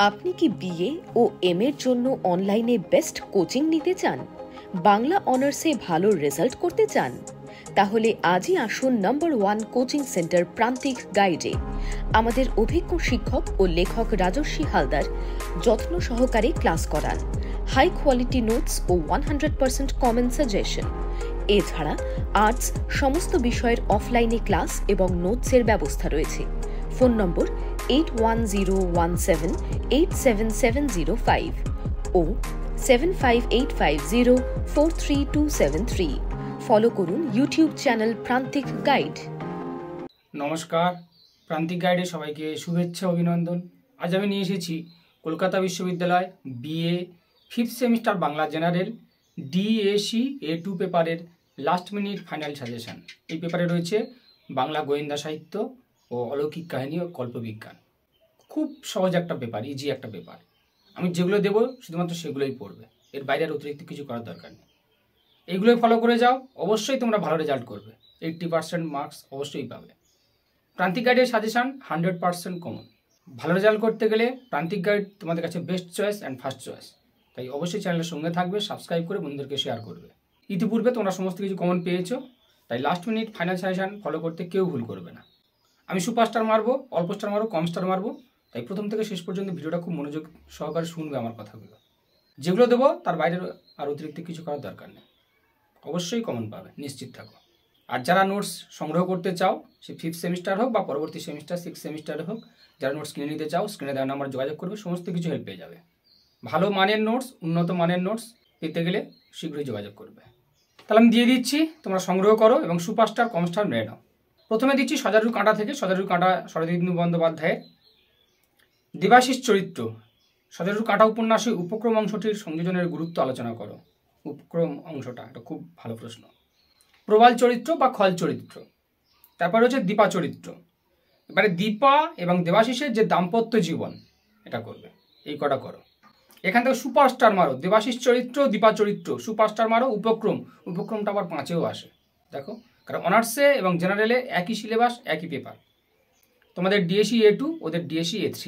আপনি কি বিএ ও এম এর জন্য অনলাইনে বেস্ট কোচিং নিতে চান? বাংলা অনার্সে ভালো রেজাল্ট করতে চান? তাহলে আজই আসুন নম্বর 1 কোচিং সেন্টার প্রান্তিক গাইডে। আমাদের অভিজ্ঞ শিক্ষক ও লেখক রাজস্বী হালদার যত্ন সহকারে ক্লাস করান, হাই কোয়ালিটি নোটস ও 100% কমন সাজেশন। এছাড়া আর্টস সমস্ত বিষয়ের অফলাইনে ক্লাস এবং নোটসের ব্যবস্থা রয়েছে। ফোন নম্বর 8101787705 ও 7585043273। ফলো করুন ইউটিউব চ্যানেল প্রান্তিক গাইড। নমস্কার, প্রান্তিক গাইডে সবাইকে শুভেচ্ছা অভিনন্দন। আজ আমি নিয়ে এসেছি কলকাতা বিশ্ববিদ্যালয় BA 5th semester Bangla general DSC A2 পেপারের লাস্ট মিনিট ফাইনাল সাজেশন। এই পেপারে রয়েছে বাংলা গোয়েন্দা সাহিত্য ও অলৌকিক কাহিনী ও কল্পবিজ্ঞান। খুব সহজ একটা পেপার, ইজি একটা পেপার। আমি যেগুলো দেবো শুধুমাত্র সেগুলোই পড়বে, এর বাইরে আর অতিরিক্ত কিছু করার দরকার নেই। এইগুলোই ফলো করে যাও, অবশ্যই তোমরা ভালো রেজাল্ট করবে। 80% মার্কস অবশ্যই পাবে। প্রান্তিক গাইডের সাজেশন 100% কমন। ভালো রেজাল্ট করতে গেলে প্রান্তিক গাইড তোমাদের কাছে best choice and first choice. তাই অবশ্যই চ্যানেলের সঙ্গে থাকবে, সাবস্ক্রাইব করে বন্ধুদেরকে শেয়ার করবে। ইতিপূর্বে তোমরা সমস্ত কিছু কমন পেয়েছো, তাই last minute final suggestion follow করতে কেউ ভুল করবে না। আমি সুপার স্টার মারবো, অল্প স্টার মারবো, কম স্টার মারবো, তাই প্রথম থেকে শেষ পর্যন্ত ভিডিওটা খুব মনোযোগ সহকারে শুনবে আমার কথাগুলো। যেগুলো দেবো তার বাইরে আর অতিরিক্ত কিছু করার দরকার নেই। অবশ্যই কমন পাবে, নিশ্চিত থাকো। আর যারা নোটস সংগ্রহ করতে চাও, সে 5th সেমিস্টার হোক বা পরবর্তী সেমিস্টার 6th সেমিস্টার হোক, যারা নোটস কিনে নিতে চাও স্ক্রিনে দেওয়া নাম্বার যোগাযোগ করবে, সমস্ত কিছু হেল্প পেয়ে যাবে। ভালো মানের নোটস, উন্নত মানের নোটস পেতে গেলে শীঘ্রই যোগাযোগ করবে। তাহলে আমি দিয়ে দিচ্ছি, তোমরা সংগ্রহ করো এবং সুপারস্টার কমস্টার মেরে নাও। প্রথমে দিচ্ছি সজারুর কাঁটা থেকে, সজারুর কাঁটা শরদিন্দু বন্দ্যোপাধ্যায়ের দেবাশিস চরিত্র। সজারুর কাঁটা উপন্যাসে উপক্রম অংশটির সংযোজনের গুরুত্ব আলোচনা করো। উপক্রম অংশটা একটা খুব ভালো প্রশ্ন। প্রবাল চরিত্র বা খল চরিত্র। তারপর হচ্ছে দীপা চরিত্র। এবারে দীপা এবং দেবাশিসের যে দাম্পত্য জীবন, এটা করবে। এই কটা করো। এখান থেকে সুপারস্টার মারো, দেবাশিস চরিত্র, দীপা চরিত্র, সুপারস্টার মারো। উপক্রম, উপক্রমটা আবার 5এও আসে। দেখো, কারণ অনার্সে এবং জেনারেলে একই সিলেবাস, একই পেপার। তোমাদের ডিএসি A2, ওদের ডিএসি A3।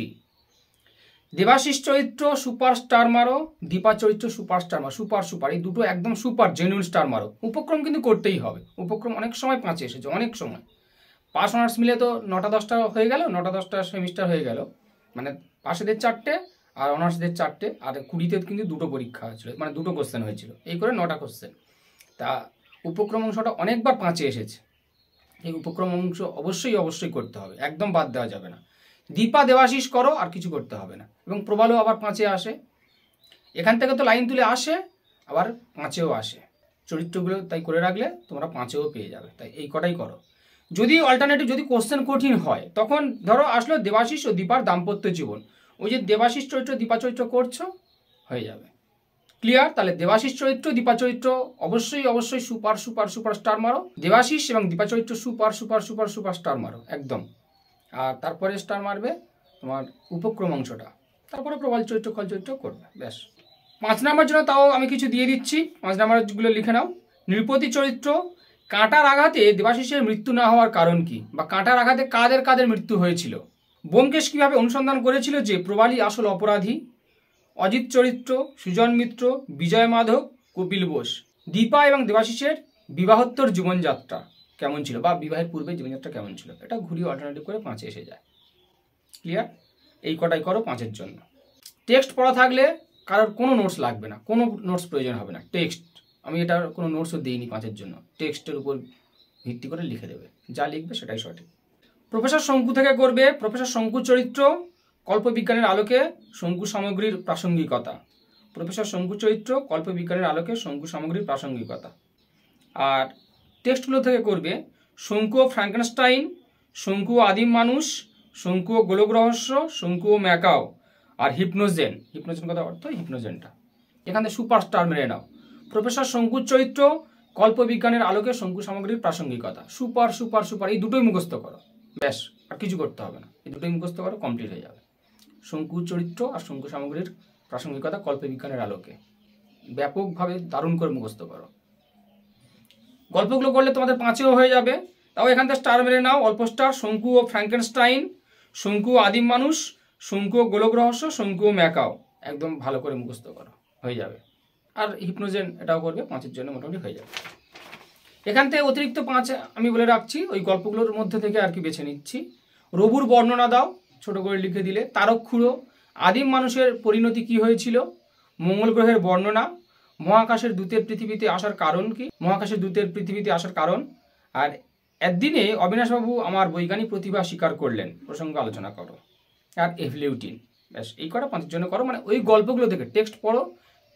দেবাশিস চরিত্র সুপারস্টার মারো, দীপা চরিত্র সুপারস্টার মারো। সুপার সুপার, এই দুটো একদম সুপার জেনুইন স্টার মারো। উপক্রম কিন্তু করতেই হবে। উপক্রম অনেক সময় 5 এসেছে, অনেক সময়। পাস অনার্স মিলে তো 9টা-10টা হয়ে গেল, 9টা-10টা সেমিস্টার হয়ে গেল, মানে পাশেদের 4টে আর অনার্সদের 4টে, আর 20তে কিন্তু 2টো পরীক্ষা হয়েছিল, মানে 2টো কোশ্চেন হয়েছিল, এই করে 9টা কোশ্চেন। তা উপক্রম অংশটা অনেকবার 5-এ এসেছে। এই উপক্রম অংশ অবশ্যই অবশ্যই করতে হবে, একদম বাদ দেওয়া যাবে না। দীপা দেবাশিস করো, আর কিছু করতে হবে না। এবং প্রবালও আবার 5-এ আসে। এখান থেকে তো লাইন তুলে আসে, আবার 5-এও আসে। চরিত্রগুলো তাই করে রাখলে তোমরা 5-এও পেয়ে যাবে। তাই এই কটাই করো। যদি অল্টারনেটিভ, যদি কোশ্চেন কঠিন হয়, তখন ধরো আসলো দেবাশিস ও দীপার দাম্পত্য জীবন, ওই যে দেবাশিস চরিত্র দীপা চরিত্র করছো, হয়ে যাবে। ক্লিয়ার? তাহলে দেবাশিস চরিত্র দীপা চরিত্র অবশ্যই অবশ্যই সুপার সুপার সুপার স্টার মারো। দেবাশিস এবং দীপা চরিত্র super super super super star মারো একদম। আর তারপরে স্টার মারবে তোমার উপক্রম অংশটা, তারপরে প্রবাল চরিত্র খল চরিত্র করবে, ব্যাস। 5 নাম্বার জন্য তাও আমি কিছু দিয়ে দিচ্ছি, 5 নাম্বারগুলো লিখে নাও। নৃপতি চরিত্র। কাঁটার আঘাতে দেবাশিসের মৃত্যু না হওয়ার কারণ কি, বা কাঁটার আঘাতে কাদের কাদের মৃত্যু হয়েছিল? ব্যোমকেশ কিভাবে অনুসন্ধান করেছিল যে প্রবালই আসল অপরাধী? অজিত চরিত্র, সুজন মিত্র, বিজয় মাধব, কপিল বোস। দীপা এবং দেবাশিসের বিবাহোত্তর জীবনযাত্রা কেমন ছিল, বা বিবাহের পূর্বে জীবনযাত্রা কেমন ছিল? এটা ঘুরিয়ে অল্টারনেটিভ করে 5-এ এসে যায়। ক্লিয়ার? এই কটাই করো 5-এর জন্য। টেক্সট পড়া থাকলে কারোর কোনো নোটস লাগবে না, কোনো নোটস প্রয়োজন হবে না। টেক্সট, আমি এটার কোনো নোটসও দিইনি 5-এর জন্য। টেক্সটের উপর ভিত্তি করে লিখে দেবে, যা লিখবে সেটাই সঠিক। প্রফেসর শঙ্কু থেকে করবে। প্রফেসর শঙ্কু চরিত্র কল্পবিজ্ঞানের আলোকে শঙ্কু সামগ্রীর প্রাসঙ্গিকতা। প্রফেসর শঙ্কু চরিত্র কল্পবিজ্ঞানের আলোকে শঙ্কু সামগ্রীর প্রাসঙ্গিকতা। আর টেক্সটগুলো থেকে করবে শঙ্কু ও ফ্র্যাঙ্কেনস্টাইন, শঙ্কু ও আদিম মানুষ, শঙ্কু ও গোলক রহস্য, শঙ্কু ও ম্যাকাও, আর হিপনোজেন। হিপনোজেন কথা অর্থ হিপনোজেনটা। এখান থেকে সুপারস্টার মেরে নাও। প্রফেসর শঙ্কুর চরিত্র কল্পবিজ্ঞানের আলোকে শঙ্কু সামগ্রীর প্রাসঙ্গিকতা। সুপার সুপার সুপার, এই দুটোই মুখস্থ করো, ব্যাস। আর কিছু করতে হবে না, এই দুটোই মুখস্থ করো, কমপ্লিট হয়ে যাবে। শঙ্কুর চরিত্র আর শঙ্কু সামগ্রীর প্রাসঙ্গিকতা কল্পবিজ্ঞানের আলোকে ব্যাপকভাবে দারুণ করে মুখস্থ করো। গল্পগুলো করলে তোমাদের 5-এও হয়ে যাবে। তাও এখান থেকে স্টার মেরে নাও, অল্প স্টার। শঙ্কু ও ফ্র্যাঙ্কেনস্টাইন, শঙ্কু ও আদিম মানুষ, শঙ্কু ও গোলক রহস্য, শঙ্কু ও ম্যাকাও একদম ভালো করে মুখস্থ করো, হয়ে যাবে। আর হিপনোজেন এটাও করবে, 5-এর জন্য মোটামুটি হয়ে যাবে। এখান থেকে অতিরিক্ত 5 আমি বলে রাখছি, ওই গল্পগুলোর মধ্যে থেকে আর কি বেছে নিচ্ছি। রবুর বর্ণনা দাও, ছোট করে লিখে দিলে। তারকখুড়ো, আদিম মানুষের পরিণতি কি হয়েছিল, মঙ্গল গ্রহের বর্ণনা, মহাকাশের দূতের পৃথিবীতে আসার কারণ কি, মহাকাশের দূতের পৃথিবীতে আসার কারণ, আর একদিনে অবিনাশবাবু আমার বৈজ্ঞানিক প্রতিভা স্বীকার করলেন প্রসঙ্গ আলোচনা করো, আর এভলিউটিন। ব্যাস এই কটা 5-এর জন্য করো। মানে ওই গল্পগুলো থেকে টেক্সট পড়ো,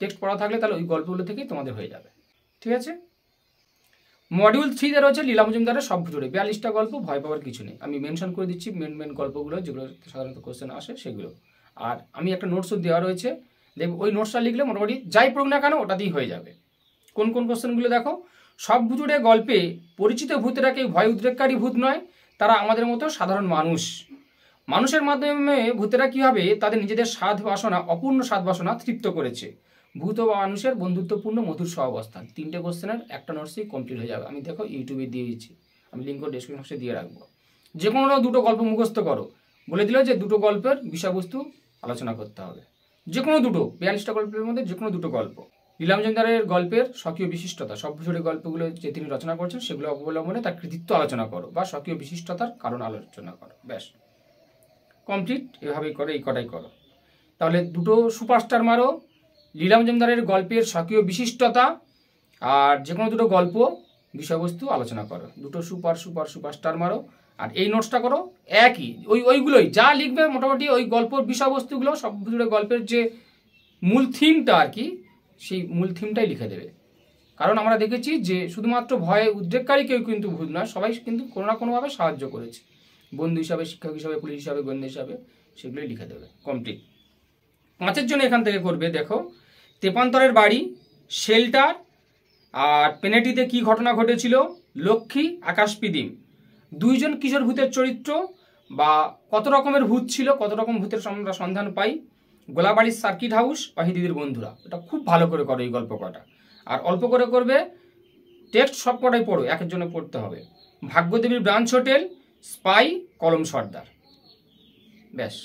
টেক্সট পড়া থাকলে তাহলে ওই গল্পগুলো থেকেই তোমাদের হয়ে যাবে, ঠিক আছে। মডিউল 3 রয়েছে লীলা মজুমদারের সব জুড়ে 42টা গল্প, ভয় পাওয়ার কিছু নেই। আমি মেনশন করে দিচ্ছি মেন গল্পগুলো যেগুলো সাধারণত কোশ্চেন আসে সেগুলো। আর আমি একটা নোটসও দেওয়া রয়েছে, দেখো ওই নোটসটা লিখলে মোটামুটি যাই পড়ুক না কেন ওটাতেই হয়ে যাবে। কোন কোন কোশ্চেনগুলো দেখো, সব ভুতুড়ে গল্পে পরিচিত ভূতেরা কেউ ভয় উদ্রেককারী ভূত নয়, তারা আমাদের মতো সাধারণ মানুষ। মানুষের মাধ্যমে ভূতেরা কীভাবে তাদের নিজেদের স্বাদ বাসনা, অপূর্ণ স্বাদ বাসনা তৃপ্ত করেছে। ভূত ও মানুষের বন্ধুত্বপূর্ণ মধুর সহাবস্থান। 3টে কোশ্চেনের একটা নোটসই কমপ্লিট হয়ে যাবে। আমি দেখো ইউটিউবে দিয়ে দিচ্ছি, আমি লিঙ্ক ডেসক্রিপশন বক্সে দিয়ে রাখবো। যে কোনো 2টো গল্প মুখস্থ করো, বলে দিল যে 2টো গল্পের বিষয়বস্তু আলোচনা করতে হবে। যে কোনো 2টো, 42টা গল্পের মধ্যে যে কোনো 2টো গল্প। লীলা মজুমদারের গল্পের স্বকীয় বিশিষ্টতা, সব ভুতুড়ে গল্পগুলো যে তিনি রচনা করছেন সেগুলো অবলম্বনে তার কৃতিত্ব আলোচনা করো বা স্বকীয় বিশিষ্টতার কারণ আলোচনা করো। ব্যাস কমপ্লিট, এভাবেই করো, এই কটাই করো। তাহলে 2টো সুপারস্টার মারো, লীলা মজুমদারের গল্পের স্বকীয় বিশিষ্টতা, আর যে কোনো 2টো গল্প বিষয়বস্তু আলোচনা করো। 2টো সুপারস্টার মারো, আর এই নোটসটা করো একই, ওইগুলোই যা লিখবে মোটামুটি ওই গল্পর বিষয়বস্তুগুলো, সব ভুতুড়ে গল্পের যে মূল থিমটা আর কি, সেই মূল থিমটাই লিখে দেবে। কারণ আমরা দেখেছি যে শুধুমাত্র ভয়ে উদ্রেককারী কেউ কিন্তু ভূত নয়, সবাই কিন্তু কোনো না কোনোভাবে সাহায্য করেছে, বন্ধু হিসাবে, শিক্ষক হিসাবে, পুলিশ হিসাবে, গোয়েন্দা হিসাবে, সেগুলোই লিখে দেবে। কমপ্লিট। 5-এর জন্য এখান থেকে করবে, দেখো তেপান্তরের বাড়ি, শেল্টার, আর পেনেটিতে কি ঘটনা ঘটেছিল, লক্ষ্মী, আকাশপিদিম, 2জন কিশোর ভূতের চরিত্র বা কত রকমের ভূত ছিল, কত রকম ভূতের আমরা সন্ধান পাই, গোলাবাড়ির সার্কিট হাউস, পাহিদিদির বন্ধুরা। এটা খুব ভালো করে করো এই গল্প কটা। আর অল্প করে করবে, টেক্সট সব কটাই পড়ো, 1-এর জন্য পড়তে হবে। ভাগ্যদেবীর ব্রাঞ্চ হোটেল, স্পাই, কলম সর্দার। ব্যাস,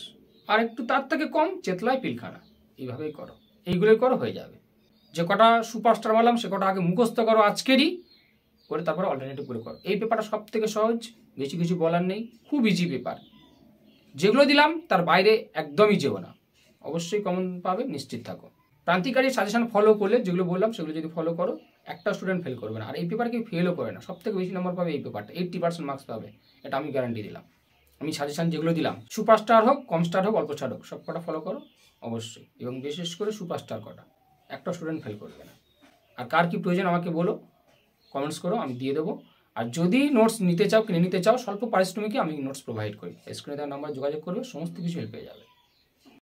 আর একটু তার থেকে কম, চেতলায় পিলখানা। এইভাবেই করো, এইগুলোই করো, হয়ে যাবে। যে কটা সুপারস্টার বললাম সে কটা আগে মুখস্থ করো আজকেরই, করে তারপরে অল্টারনেটিভ করে করো। এই পেপারটা সব থেকে সহজ, বেশি কিছু বলার নেই, খুব ইজি পেপার। যেগুলো দিলাম তার বাইরে একদমই যেও না, অবশ্যই কমন পাবে, নিশ্চিত থাকো। প্রান্তিকারী সাজেশন ফলো করলে যেগুলো বললাম সেগুলো যদি ফলো করো, একটা স্টুডেন্ট ফেল করবে না। আর এই পেপার কেউ ফেলও করে না, সব থেকে বেশি নম্বর পাবে এই পেপারটা, 80% মার্কস পাবে, এটা আমি গ্যারান্টি দিলাম। আমি সাজেশন যেগুলো দিলাম, সুপারস্টার হোক, কম স্টার হোক, অল্প স্টার হোক, সব কটা ফলো করো অবশ্যই, এবং বিশেষ করে সুপারস্টার কটা, একটা স্টুডেন্ট ফেল করবে না। আর কার কি প্রয়োজন আমাকে বলো, কমেন্টস করো, আমি দিয়ে দেবো। আর যদি নোটস নিতে চাও, কিনে নিতে চাও, স্বল্প পারিশ্রমিকে আমি নোটস প্রোভাইড করি। স্ক্রিনে দেওয়া নাম্বার যোগাযোগ করবে, সমস্ত কিছু হেল্প পেয়ে যাবে।